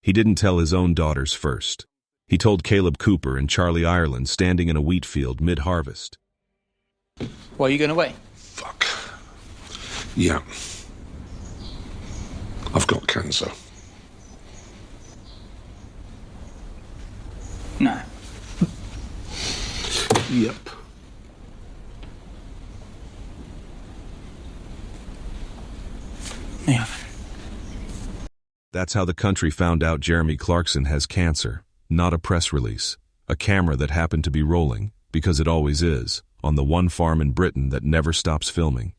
He didn't tell his own daughters first. He told Kaleb Cooper and Charlie Ireland standing in a wheat field mid-harvest. Why are you going away? Fuck. Yeah. I've got cancer. No. Yep. Yeah. That's how the country found out Jeremy Clarkson has cancer. Not a press release. A camera that happened to be rolling, because it always is, on the one farm in Britain that never stops filming.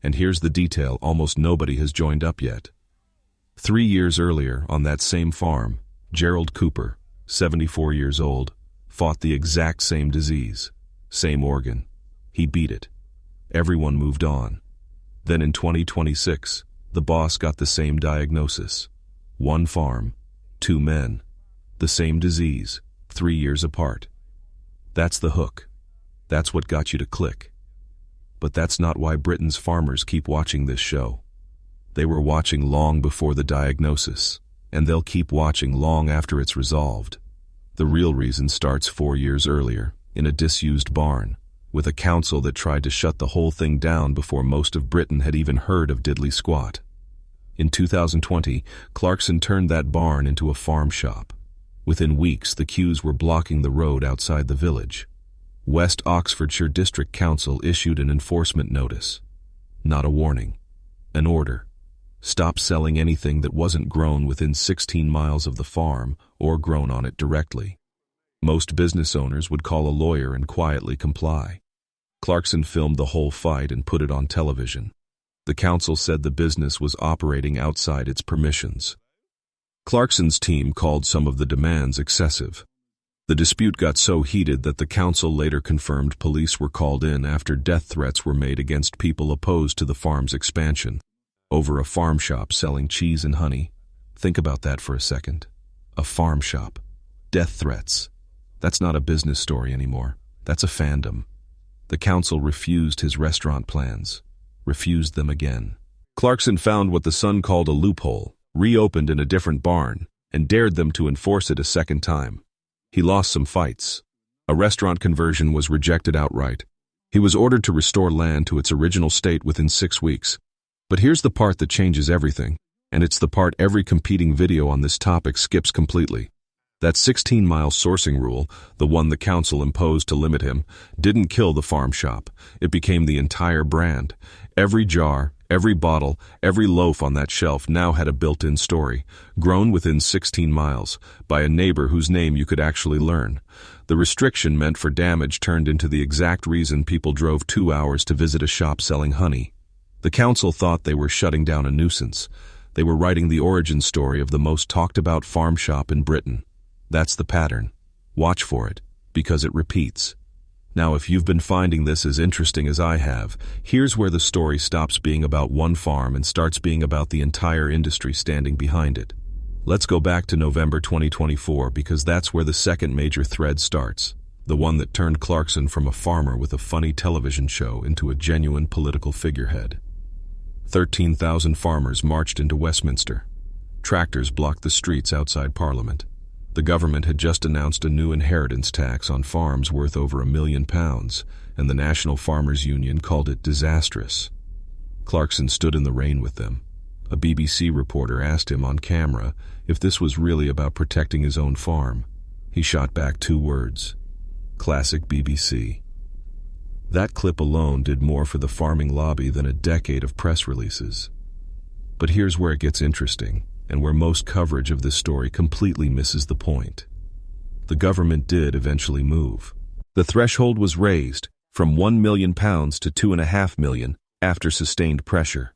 And here's the detail almost nobody has joined up yet. 3 years earlier, on that same farm, Gerald Cooper, 74 years old, fought the exact same disease, same organ. He beat it. Everyone moved on. Then in 2026, the boss got the same diagnosis. One farm, 2 men, the same disease, 3 years apart. That's the hook. That's what got you to click. But that's not why Britain's farmers keep watching this show. They were watching long before the diagnosis, and they'll keep watching long after it's resolved. The real reason starts 4 years earlier, in a disused barn, with a council that tried to shut the whole thing down before most of Britain had even heard of diddly squat. In 2020, Clarkson turned that barn into a farm shop. Within weeks, the queues were blocking the road outside the village. West Oxfordshire District Council issued an enforcement notice. Not a warning. An order. Stop selling anything that wasn't grown within 16 miles of the farm or grown on it directly. Most business owners would call a lawyer and quietly comply. Clarkson filmed the whole fight and put it on television. The council said the business was operating outside its permissions. Clarkson's team called some of the demands excessive. The dispute got so heated that the council later confirmed police were called in after death threats were made against people opposed to the farm's expansion. Over a farm shop selling cheese and honey. Think about that for a second. A farm shop. Death threats. That's not a business story anymore. That's a fandom. The council refused his restaurant plans. Refused them again. Clarkson found what the Sun called a loophole, reopened in a different barn, and dared them to enforce it a second time. He lost some fights. A restaurant conversion was rejected outright. He was ordered to restore land to its original state within 6 weeks. But here's the part that changes everything, and it's the part every competing video on this topic skips completely. That 16-mile sourcing rule, the one the council imposed to limit him, didn't kill the farm shop. It became the entire brand. Every jar, every bottle, every loaf on that shelf now had a built-in story, grown within 16 miles, by a neighbor whose name you could actually learn. The restriction meant for damage turned into the exact reason people drove 2 hours to visit a shop selling honey. The council thought they were shutting down a nuisance. They were writing the origin story of the most talked-about farm shop in Britain. That's the pattern. Watch for it, because it repeats. Now, if you've been finding this as interesting as I have, here's where the story stops being about one farm and starts being about the entire industry standing behind it. Let's go back to November 2024 because that's where the second major thread starts, the one that turned Clarkson from a farmer with a funny television show into a genuine political figurehead. 13,000 farmers marched into Westminster. Tractors blocked the streets outside Parliament. The government had just announced a new inheritance tax on farms worth over £1 million, and the National Farmers Union called it disastrous. Clarkson stood in the rain with them. A BBC reporter asked him on camera if this was really about protecting his own farm. He shot back 2 words. Classic BBC. That clip alone did more for the farming lobby than a decade of press releases. But here's where it gets interesting, and where most coverage of this story completely misses the point. The government did eventually move. The threshold was raised from £1 million to £2.5 million after sustained pressure.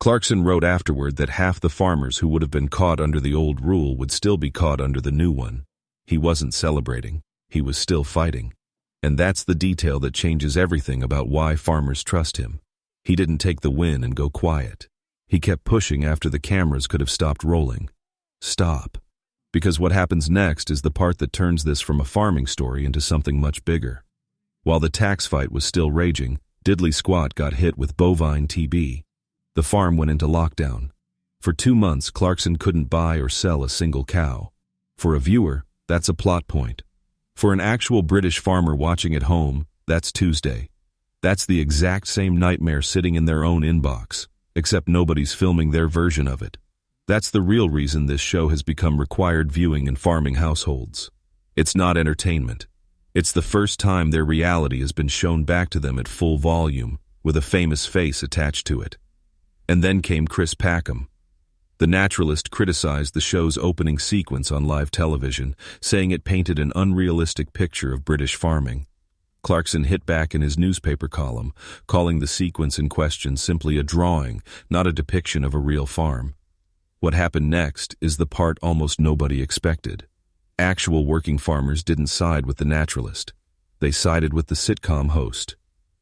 Clarkson wrote afterward that half the farmers who would have been caught under the old rule would still be caught under the new one. He wasn't celebrating. He was still fighting. And that's the detail that changes everything about why farmers trust him. He didn't take the win and go quiet. He kept pushing after the cameras could have stopped rolling. Stop. Because what happens next is the part that turns this from a farming story into something much bigger. While the tax fight was still raging, Diddley Squat got hit with bovine TB. The farm went into lockdown. For 2 months, Clarkson couldn't buy or sell a single cow. For a viewer, that's a plot point. For an actual British farmer watching at home, that's Tuesday. That's the exact same nightmare sitting in their own inbox, except nobody's filming their version of it. That's the real reason this show has become required viewing in farming households. It's not entertainment. It's the first time their reality has been shown back to them at full volume, with a famous face attached to it. And then came Chris Packham. The naturalist criticized the show's opening sequence on live television, saying it painted an unrealistic picture of British farming. Clarkson hit back in his newspaper column, calling the sequence in question simply a drawing, not a depiction of a real farm. What happened next is the part almost nobody expected. Actual working farmers didn't side with the naturalist. They sided with the sitcom host.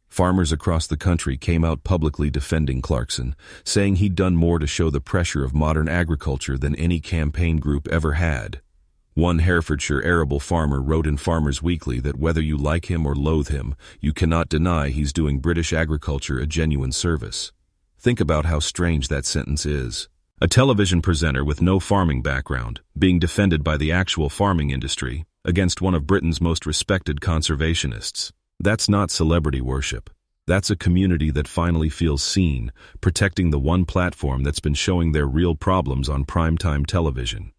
Farmers across the country came out publicly defending Clarkson, saying he'd done more to show the pressure of modern agriculture than any campaign group ever had. One Herefordshire arable farmer wrote in Farmers Weekly that whether you like him or loathe him, you cannot deny he's doing British agriculture a genuine service. Think about how strange that sentence is. A television presenter with no farming background, being defended by the actual farming industry, against one of Britain's most respected conservationists. That's not celebrity worship. That's a community that finally feels seen, protecting the one platform that's been showing their real problems on primetime television.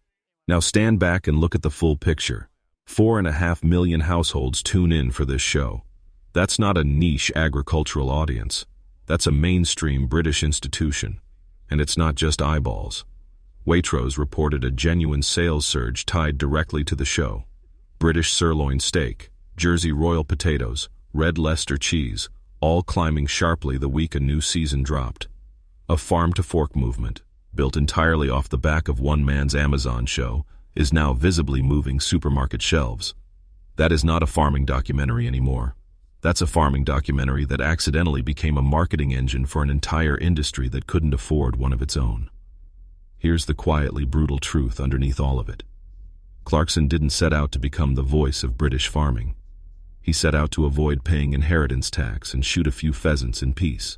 Now stand back and look at the full picture. 4.5 million households tune in for this show. That's not a niche agricultural audience. That's a mainstream British institution. And it's not just eyeballs. Waitrose reported a genuine sales surge tied directly to the show. British sirloin steak, Jersey Royal potatoes, red Leicester cheese, all climbing sharply the week a new season dropped. A farm-to-fork movement, built entirely off the back of one man's Amazon show, is now visibly moving supermarket shelves. That is not a farming documentary anymore. That's a farming documentary that accidentally became a marketing engine for an entire industry that couldn't afford one of its own. Here's the quietly brutal truth underneath all of it. Clarkson didn't set out to become the voice of British farming. He set out to avoid paying inheritance tax and shoot a few pheasants in peace.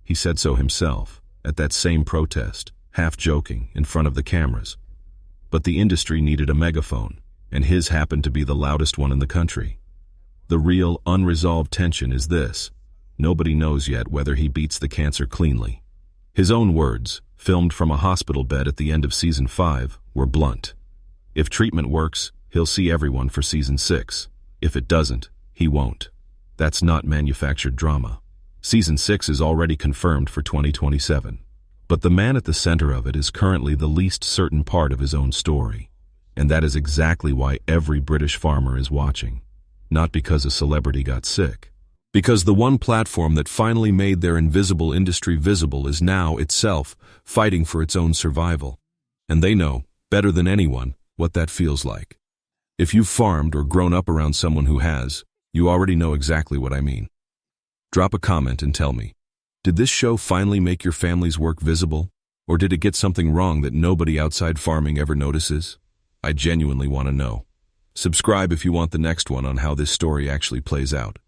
He said so himself, at that same protest, half joking, in front of the cameras. But the industry needed a megaphone, and his happened to be the loudest one in the country. The real, unresolved tension is this: nobody knows yet whether he beats the cancer cleanly. His own words, filmed from a hospital bed at the end of Season 5, were blunt. If treatment works, he'll see everyone for Season 6. If it doesn't, he won't. That's not manufactured drama. Season 6 is already confirmed for 2027. But the man at the center of it is currently the least certain part of his own story. And that is exactly why every British farmer is watching. Not because a celebrity got sick. Because the one platform that finally made their invisible industry visible is now, itself, fighting for its own survival. And they know, better than anyone, what that feels like. If you've farmed or grown up around someone who has, you already know exactly what I mean. Drop a comment and tell me, did this show finally make your family's work visible? Or did it get something wrong that nobody outside farming ever notices? I genuinely want to know. Subscribe if you want the next one on how this story actually plays out.